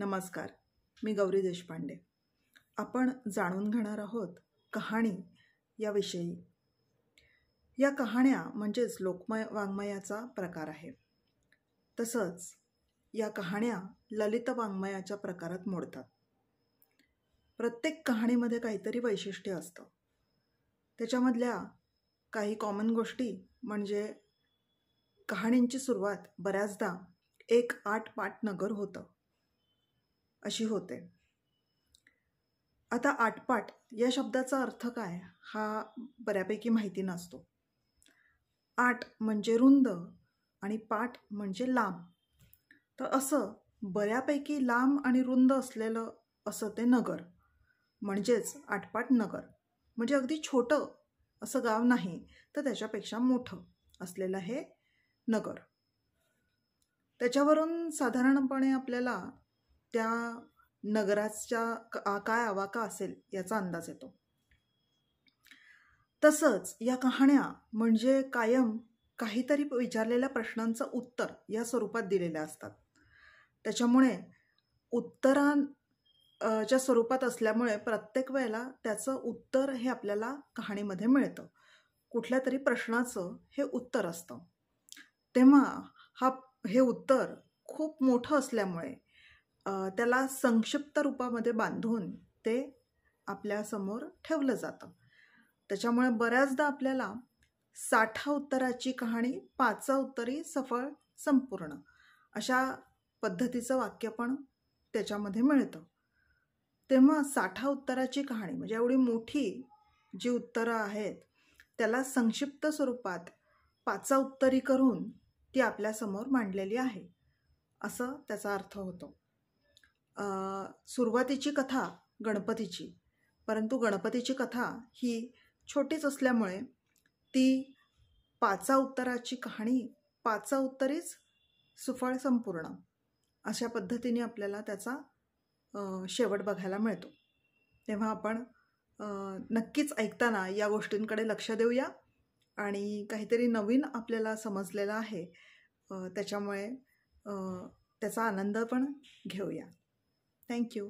नमस्कार, मी गौरी देशपांडे. आपण जाणून घेणार आहोत कहाणी याविषयी. या कहाण्या म्हणजेच लोकमय वाङ्मयाचा प्रकार आहे. तसंच या कहाण्या ललित वाङ्मयाच्या प्रकारात मोडतात. प्रत्येक कहाणीमध्ये काहीतरी वैशिष्ट्य असतं. त्याच्यामधल्या काही कॉमन गोष्टी म्हणजे कहाणींची सुरुवात बऱ्याचदा एक आटपाट नगर होतं अशी होते. आता आटपाट या शब्दाचा अर्थ काय हा बऱ्यापैकी माहिती नसतो. आट म्हणजे रुंद आणि पाट म्हणजे लांब. तर असं बऱ्यापैकी लांब आणि रुंद असलेलं असं ते नगर म्हणजेच आटपाट नगर. म्हणजे अगदी छोटं असं गाव नाही तर त्याच्यापेक्षा मोठं असलेलं हे नगर. त्याच्यावरून साधारणपणे आपल्याला त्या नगराच्या काय आवाका असेल याचा अंदाज येतो. तसंच या कहाण्या म्हणजे कायम काहीतरी विचारलेल्या प्रश्नांचं उत्तर या स्वरूपात दिलेल्या असतात. त्याच्यामुळे उत्तरांच्या स्वरूपात असल्यामुळे प्रत्येक वेळेला त्याचं उत्तर हे आपल्याला कहाणीमध्ये मिळतं. कुठल्या तरी प्रश्नाचं हे उत्तर असतं. तेव्हा हे उत्तर खूप मोठं असल्यामुळे त्याला संक्षिप्त रूपामध्ये बांधून ते आपल्यासमोर ठेवलं जातं. त्याच्यामुळे बऱ्याचदा आपल्याला 60 उत्तराची कहाणी 5 उत्तरी सफळ संपूर्ण अशा पद्धतीचं वाक्य पण त्याच्यामध्ये मिळतं. तेव्हा 60 उत्तराची कहाणी म्हणजे एवढी मोठी जी उत्तरं आहेत त्याला संक्षिप्त स्वरूपात 5 उत्तरी करून ती आपल्यासमोर मांडलेली आहे असं त्याचा अर्थ होतो. सुरुवातीची कथा गणपतीची, परंतु गणपतीची कथा ही छोटीच असल्यामुळे ती 5 उत्तराची कहाणी 5 उत्तरीच सुफळ संपूर्ण अशा पद्धतीने आपल्याला त्याचा शेवट बघायला मिळतो. तेव्हा आपण नक्कीच ऐकताना या गोष्टींकडे लक्ष देऊया आणि काहीतरी नवीन आपल्याला समजलेलं आहे त्याच्यामुळे त्याचा आनंद पण घेऊया. थँक्यू.